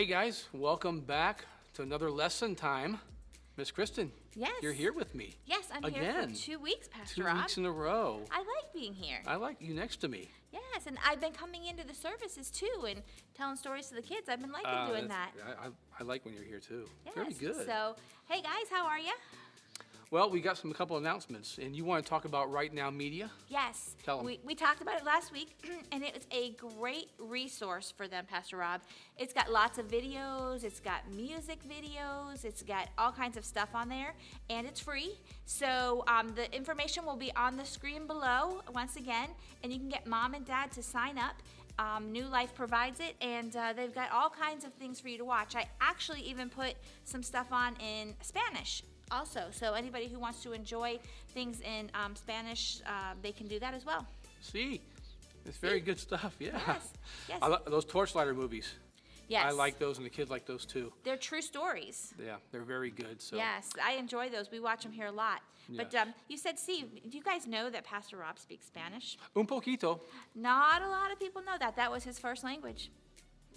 Hey guys, welcome back to another lesson time. Miss Kristen, Yes. you're here with me. Yes, I'm Again. here for 2 weeks, Pastor 2 Rob. weeks in a row. I like being here. I like you next to me. Yes, and I've been coming into the services too and telling stories to the kids. I've been liking doing that. I like when you're here too. Yes. Very good. So, hey guys, how are you? Well, we got a couple announcements, and you want to talk about Right Now Media? Yes. Tell 'em. We talked about it last week, and it was a great resource for them, Pastor Rob. It's got lots of videos, it's got music videos, it's got all kinds of stuff on there, and it's free. So the information will be on the screen below once again, and you can get mom and dad to sign up. New Life provides it, and they've got all kinds of things for you to watch. I actually even put some stuff on in Spanish also, so anybody who wants to enjoy things in Spanish, they can do that as well. See, it's very good stuff. Yeah. Yes, yes. Those Torchlighter movies. Yes. I like those, and the kids like those too. They're true stories. Yeah, they're very good. So. Yes, I enjoy those. We watch them here a lot. But Yes. you said, Steve, do you guys know that Pastor Rob speaks Spanish? Un poquito. Not a lot of people know that. That was his first language.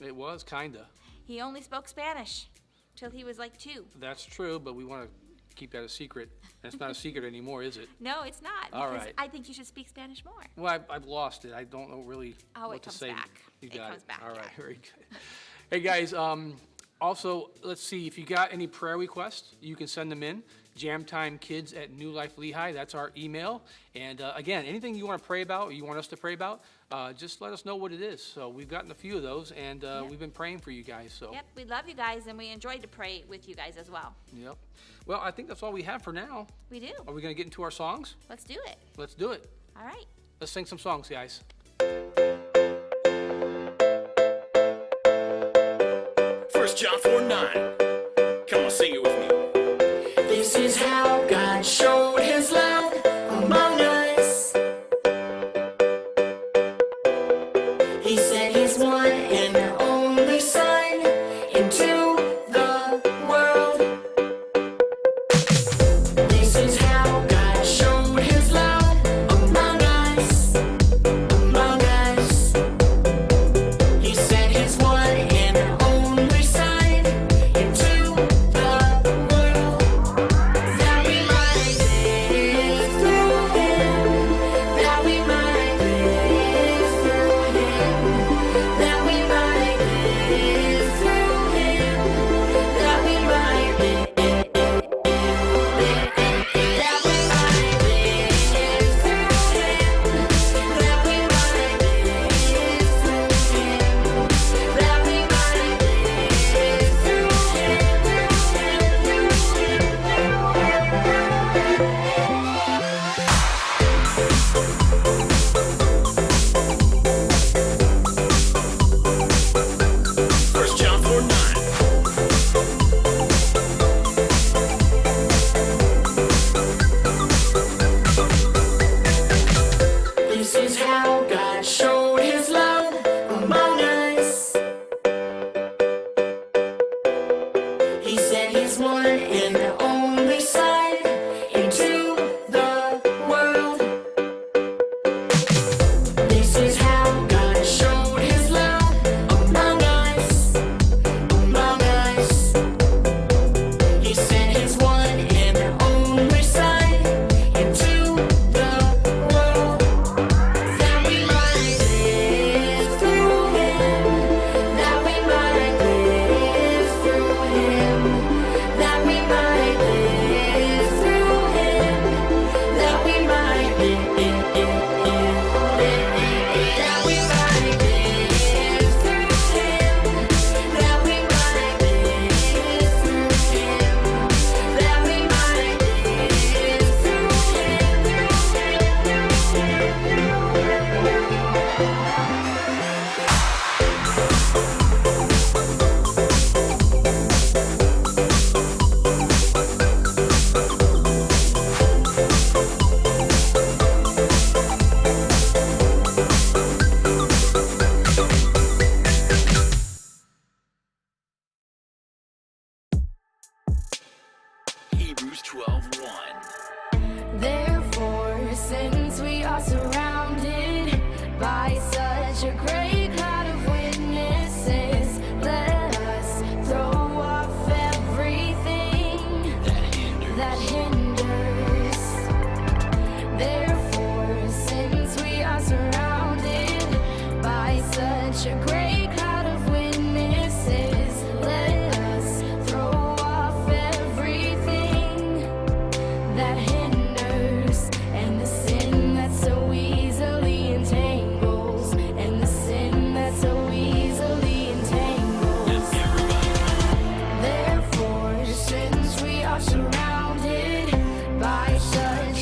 It was kinda. He only spoke Spanish till he was like 2. That's true, but we want to keep that a secret. And it's not a secret anymore, is it? No, it's not. All Because right. I think you should speak Spanish more. Well, I've lost it. I don't know really Oh, what it to comes say. back. You It got comes it. back, All right, yeah. very good. Hey guys, also let's see if you got any prayer requests, you can send them in. jamtimekids@New Life Lehigh. That's our email. And again, anything you want to pray about or you want us to pray about, just let us know what it is. So we've gotten a few of those, and we've been praying for you guys. So. Yep, we love you guys, and we enjoy to pray with you guys as well. Yep. Well, I think that's all we have for now. We do. Are we going to get into our songs? Let's do it. Let's do it. All right. Let's sing some songs, guys. 1 John 4:9. Come on, sing it with me. This is how God showed his love among us. He sent his one and only Son into the world. This is how God showed his love among us. Among us. He sent his one and only Son into the world that we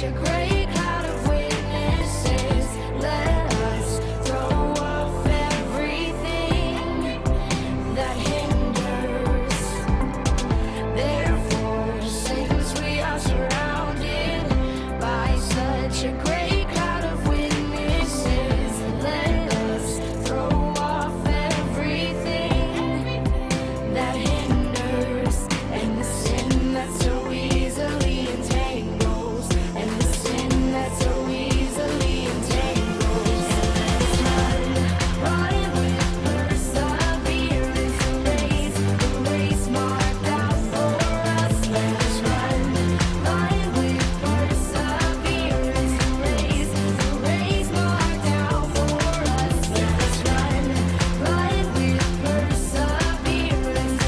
such a great cloud of witnesses. Let us throw off everything that hinders. Therefore, since we are surrounded by such a great cloud of witnesses, let us throw off everything that hinders, and the sin that so easily entangles, and the sin that so easily entangles. Run with perseverance the race marked out for us. Let us run with perseverance the race marked out for us. Let us run with perseverance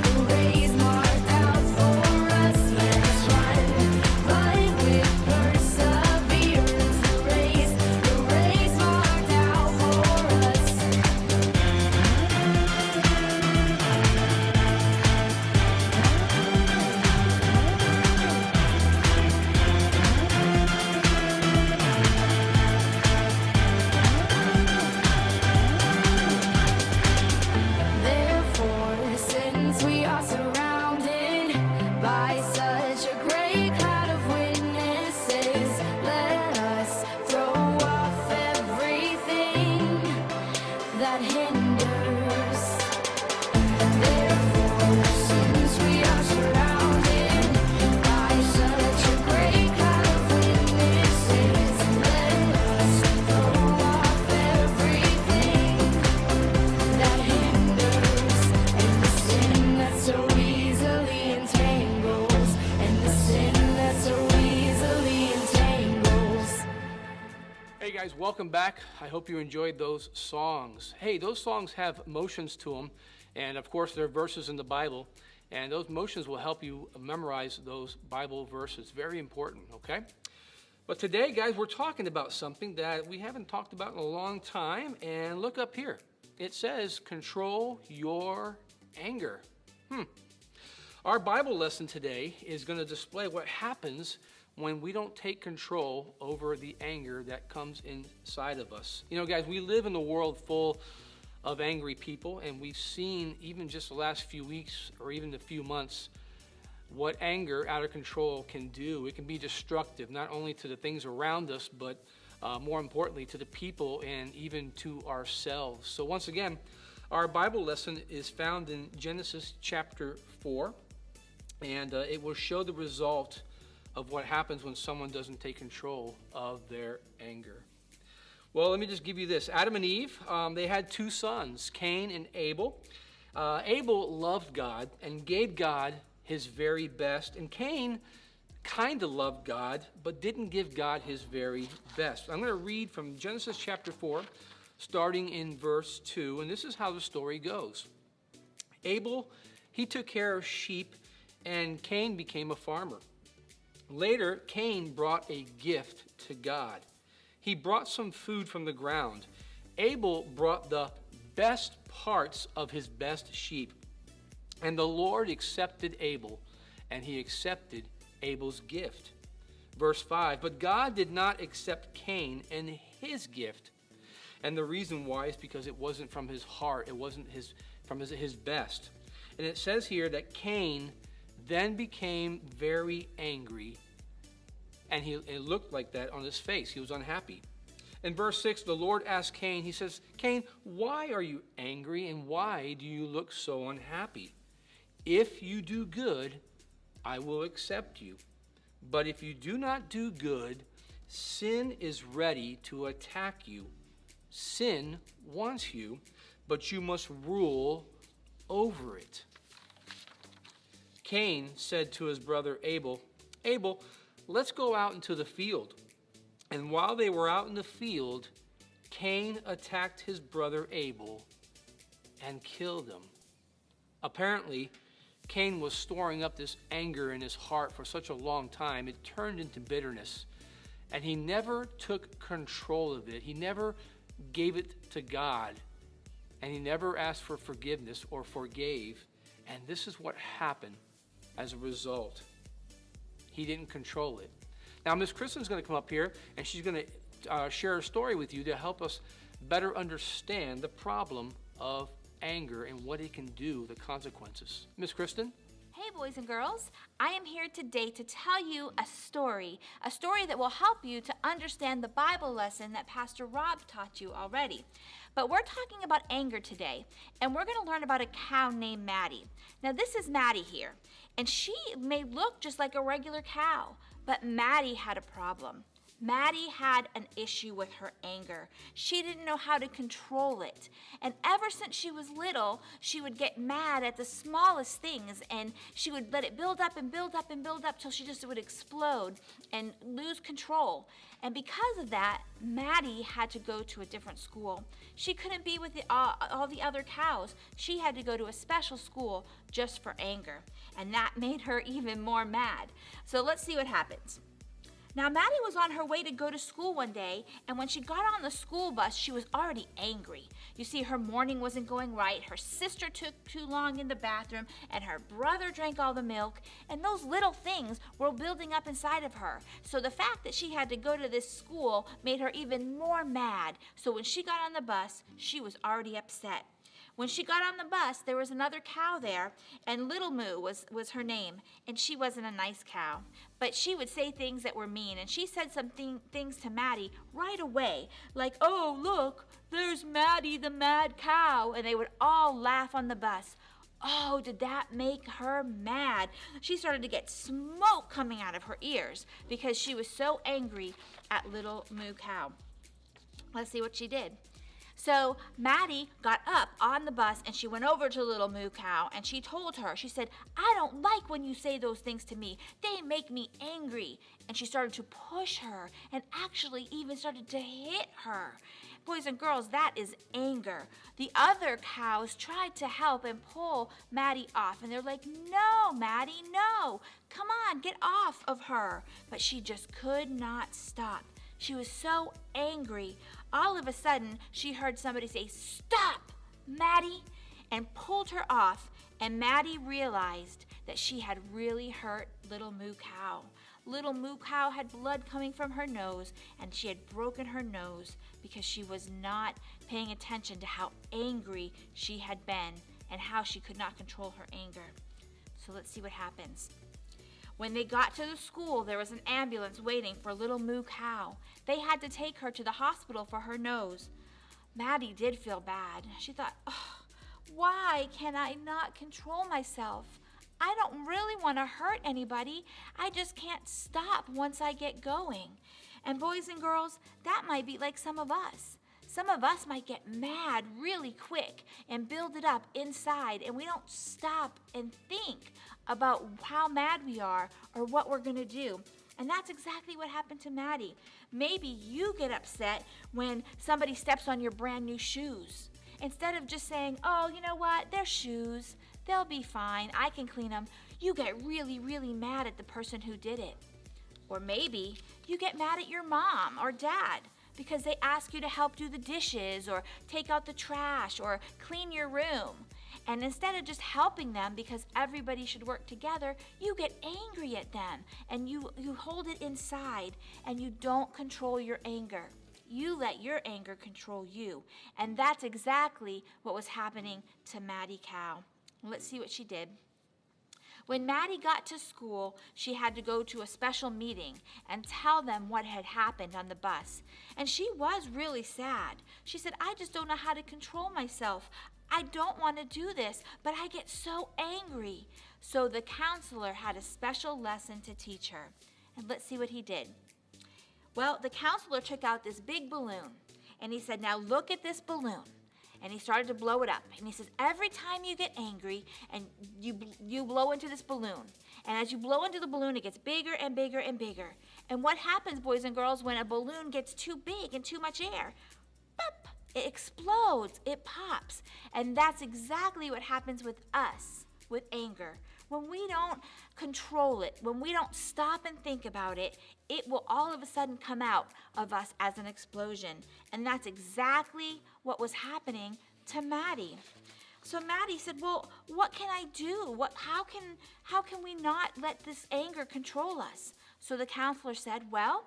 the race marked out for us. Let us run with perseverance the race marked out for us. Therefore, since we are surrounded by such a great cloud of witnesses, let us throw off everything that hinders. Therefore, since we are surrounded by such a great cloud of witnesses, let us throw off everything that hinders, and the sin that so easily entangles, and the sin that so easily entangles. Hey guys, welcome back. I hope you enjoyed those songs. Hey, those songs have motions to them, and of course, there are verses in the Bible, and those motions will help you memorize those Bible verses. Very important, okay? But today, guys, we're talking about something that we haven't talked about in a long time, and look up here. It says, control your anger. Our Bible lesson today is going to display what happens when we don't take control over the anger that comes inside of us. You know, guys, we live in a world full of angry people, and we've seen even just the last few weeks or even the few months what anger out of control can do. It can be destructive, not only to the things around us, but more importantly to the people and even to ourselves. So once again, our Bible lesson is found in Genesis chapter 4, and it will show the result of what happens when someone doesn't take control of their anger. Well, let me just give you this. Adam and Eve, they had two sons, Cain and Abel. Abel loved God and gave God his very best, and Cain kind of loved God, but didn't give God his very best. I'm going to read from Genesis chapter 4, starting in verse 2, and this is how the story goes. Abel, he took care of sheep, and Cain became a farmer. Later, Cain brought a gift to God. He brought some food from the ground. Abel brought the best parts of his best sheep. And the Lord accepted Abel, and he accepted Abel's gift. Verse 5, but God did not accept Cain and his gift. And the reason why is because it wasn't from his heart. It wasn't from his best. And it says here that Cain then became very angry, and it looked like that on his face. He was unhappy. In verse 6, the Lord asked Cain, he says, Cain, why are you angry, and why do you look so unhappy? If you do good, I will accept you. But if you do not do good, sin is ready to attack you. Sin wants you, but you must rule over it. Cain said to his brother Abel, Abel, let's go out into the field. And while they were out in the field, Cain attacked his brother Abel and killed him. Apparently, Cain was storing up this anger in his heart for such a long time, it turned into bitterness. And he never took control of it. He never gave it to God. And he never asked for forgiveness or forgave. And this is what happened as a result. He didn't control it. Now, Miss Kristen's going to come up here, and she's going to share a story with you to help us better understand the problem of anger and what it can do, the consequences. Miss Kristen? Hey, boys and girls. I am here today to tell you a story that will help you to understand the Bible lesson that Pastor Rob taught you already. But we're talking about anger today, and we're going to learn about a cow named Maddie. Now, this is Maddie here, and she may look just like a regular cow, but Maddie had a problem. Maddie had an issue with her anger. She didn't know how to control it. And ever since she was little, she would get mad at the smallest things, and she would let it build up and build up and build up till she just would explode and lose control. And because of that, Maddie had to go to a different school. She couldn't be with all the other cows. She had to go to a special school just for anger. And that made her even more mad. So let's see what happens. Now, Maddie was on her way to go to school one day, and when she got on the school bus, she was already angry. You see, her morning wasn't going right, her sister took too long in the bathroom, and her brother drank all the milk, and those little things were building up inside of her. So the fact that she had to go to this school made her even more mad. So when she got on the bus, she was already upset. When she got on the bus, there was another cow there, and Little Moo was her name, and she wasn't a nice cow. But she would say things that were mean, and she said some things to Maddie right away, like, "Oh, look, there's Maddie the mad cow," and they would all laugh on the bus. Oh, did that make her mad? She started to get smoke coming out of her ears because she was so angry at Little Moo Cow. Let's see what she did. So Maddie got up on the bus and she went over to Little Moo Cow and she told her, she said, "I don't like when you say those things to me. They make me angry." And she started to push her and actually even started to hit her. Boys and girls, that is anger. The other cows tried to help and pull Maddie off, and they're like, "No, Maddie, no. Come on, get off of her." But she just could not stop. She was so angry. All of a sudden, she heard somebody say, "Stop, Maddie," and pulled her off. And Maddie realized that she had really hurt Little Moo Cow. Little Moo Cow had blood coming from her nose, and she had broken her nose because she was not paying attention to how angry she had been and how she could not control her anger. So let's see what happens. When they got to the school, there was an ambulance waiting for Little Moo Cow. They had to take her to the hospital for her nose. Maddie did feel bad. She thought, "Oh, why can I not control myself? I don't really want to hurt anybody. I just can't stop once I get going." And boys and girls, that might be like some of us. Some of us might get mad really quick and build it up inside, and we don't stop and think about how mad we are or what we're going to do. And that's exactly what happened to Maddie. Maybe you get upset when somebody steps on your brand new shoes. Instead of just saying, "Oh, you know what? They're shoes. They'll be fine. I can clean them." You get really, really mad at the person who did it. Or maybe you get mad at your mom or dad because they ask you to help do the dishes or take out the trash or clean your room. And instead of just helping them because everybody should work together, you get angry at them and you hold it inside and you don't control your anger. You let your anger control you. And that's exactly what was happening to Maddie Cow. Let's see what she did. When Maddie got to school, she had to go to a special meeting and tell them what had happened on the bus. And she was really sad. She said, "I just don't know how to control myself. I don't want to do this, but I get so angry." So the counselor had a special lesson to teach her. And let's see what he did. Well, the counselor took out this big balloon, and he said, "Now look at this balloon." And he started to blow it up. And he says, every time you get angry and you blow into this balloon. And as you blow into the balloon, it gets bigger and bigger and bigger. And what happens, boys and girls, when a balloon gets too big and too much air? Pop! It explodes. It pops. And that's exactly what happens with us, with anger. When we don't control it, when we don't stop and think about it, it will all of a sudden come out of us as an explosion. And that's exactly what was happening to Maddie. So Maddie said, "Well, what can I do? How can we not let this anger control us?" So the counselor said, well,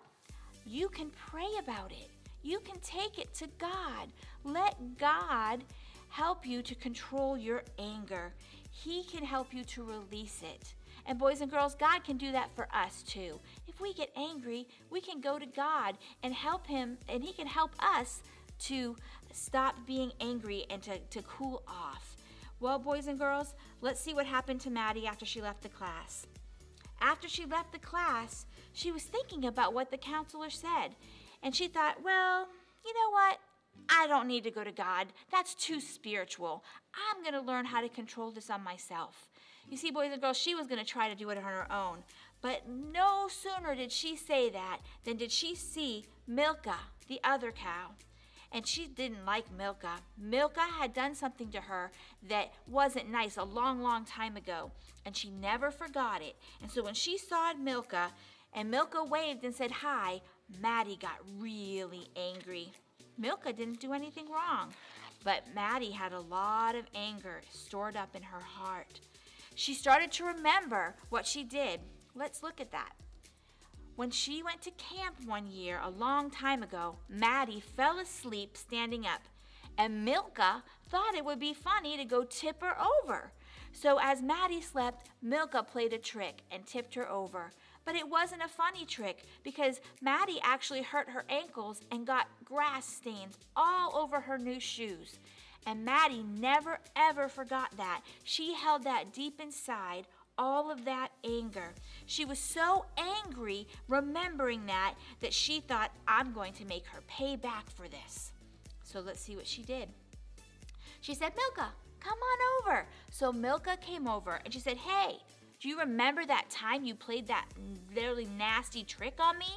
you can pray about it. You can take it to God. Let God help you to control your anger. He can help you to release it. And boys and girls, God can do that for us too. If we get angry, we can go to God and help Him, and He can help us to stop being angry and to cool off. Well, boys and girls, let's see what happened to Maddie after she left the class. After she left the class, she was thinking about what the counselor said. And she thought, well, you know what? I don't need to go to God. That's too spiritual. I'm going to learn how to control this on myself. You see, boys and girls, she was going to try to do it on her own. But no sooner did she say that than did she see Milka, the other cow. And she didn't like Milka. Milka had done something to her that wasn't nice a long, long time ago. And she never forgot it. And so when she saw Milka, and Milka waved and said hi, Maddie got really angry. Milka didn't do anything wrong, but Maddie had a lot of anger stored up in her heart. She started to remember what she did. Let's look at that. When she went to camp one year, a long time ago, Maddie fell asleep standing up, and Milka thought it would be funny to go tip her over. So as Maddie slept, Milka played a trick and tipped her over. But it wasn't a funny trick because Maddie actually hurt her ankles and got grass stains all over her new shoes. And Maddie never ever forgot that. She held that deep inside, all of that anger. She was so angry remembering that she thought, I'm going to make her pay back for this. So let's see what she did. She said, Milka, come on over. So Milka came over and she said, hey, do you remember that time you played that really nasty trick on me?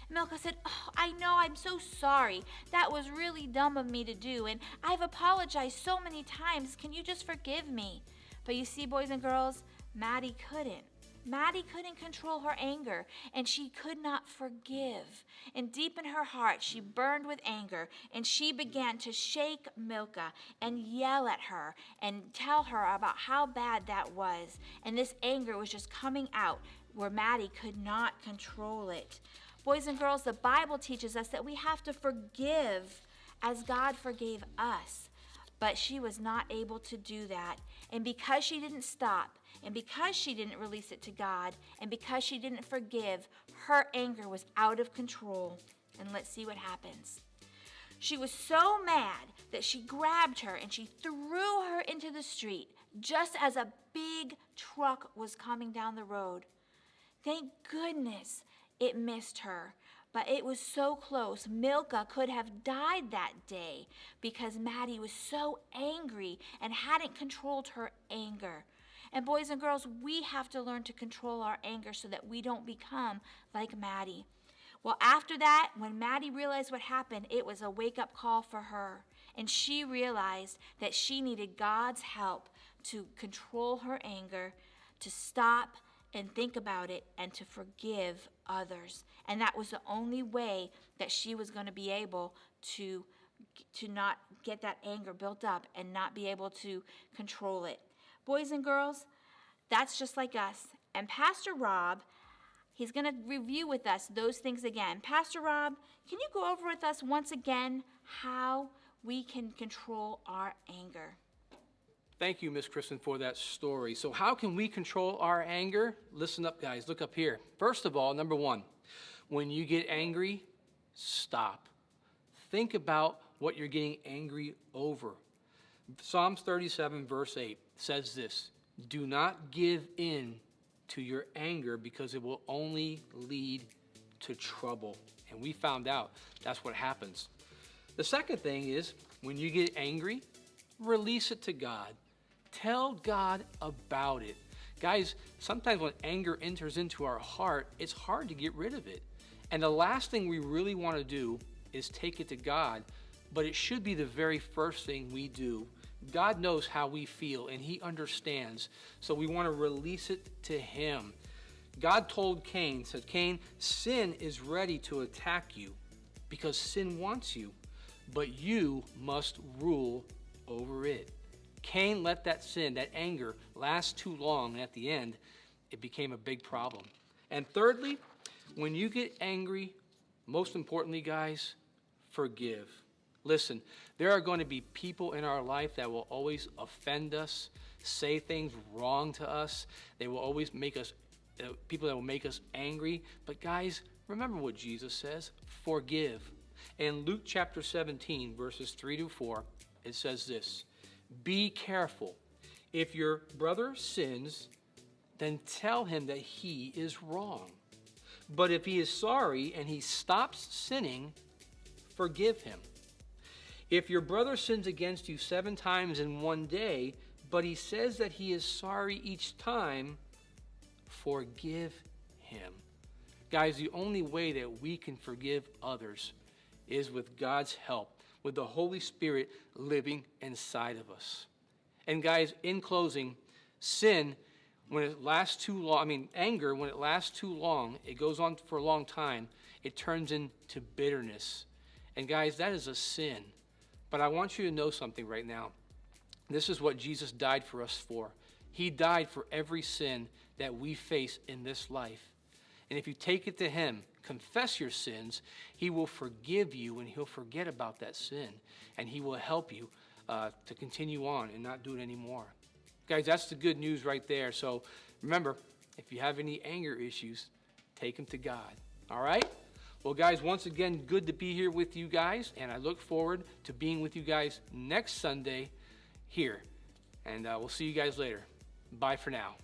Milka said, oh, I know, I'm so sorry. That was really dumb of me to do, and I've apologized so many times. Can you just forgive me? But you see, boys and girls, Maddie couldn't. Maddie couldn't control her anger, and she could not forgive. And deep in her heart, she burned with anger, and she began to shake Milka and yell at her and tell her about how bad that was. And this anger was just coming out where Maddie could not control it. Boys and girls, the Bible teaches us that we have to forgive as God forgave us. But she was not able to do that. And because she didn't stop, and because she didn't release it to God, and because she didn't forgive, her anger was out of control. And let's see what happens. She was so mad that she grabbed her and she threw her into the street just as a big truck was coming down the road. Thank goodness it missed her. But it was so close. Milka could have died that day because Maddie was so angry and hadn't controlled her anger. And boys and girls, we have to learn to control our anger so that we don't become like Maddie. Well, after that, when Maddie realized what happened, it was a wake-up call for her. And she realized that she needed God's help to control her anger, to stop and think about it, and to forgive others. And that was the only way that she was going to be able to not get that anger built up and not be able to control it. Boys and girls, that's just like us. And Pastor Rob, he's going to review with us those things again. Pastor Rob, can you go over with us once again how we can control our anger? Thank you, Miss Kristen, for that story. So how can we control our anger? Listen up, guys. Look up here. First of all, number one, when you get angry, stop. Think about what you're getting angry over. Psalms 37, verse 8 says this, do not give in to your anger because it will only lead to trouble. And we found out that's what happens. The second thing is when you get angry, release it to God. Tell God about it. Guys, sometimes when anger enters into our heart, it's hard to get rid of it. And the last thing we really want to do is take it to God, but it should be the very first thing we do. God knows how we feel, and He understands. So we want to release it to Him. God told Cain, said, Cain, sin is ready to attack you because sin wants you, but you must rule over it. Cain let that sin, that anger, last too long, and at the end, it became a big problem. And thirdly, When you get angry, most importantly, guys, forgive. Listen, there are going to be people in our life that will always offend us, say things wrong to us. They will always make us, people that will make us angry. But guys, remember what Jesus says, forgive. In Luke chapter 17, verses 3-4, it says this, be careful. If your brother sins, then tell him that he is wrong. But if he is sorry and he stops sinning, forgive him. If your brother sins against you 7 times in one day, but he says that he is sorry each time, forgive him. Guys, the only way that we can forgive others is with God's help, with the Holy Spirit living inside of us. And guys, in closing, sin, when it lasts too long, anger, when it lasts too long, it goes on for a long time, it turns into bitterness. And guys, that is a sin. But I want you to know something right now. This is what Jesus died for us for. He died for every sin that we face in this life. And if you take it to him, confess your sins, he will forgive you and he'll forget about that sin. And he will help you to continue on and not do it anymore. Guys, that's the good news right there. So remember, if you have any anger issues, take them to God. All right? Well, guys, once again, good to be here with you guys. And I look forward to being with you guys next Sunday here. And we'll see you guys later. Bye for now.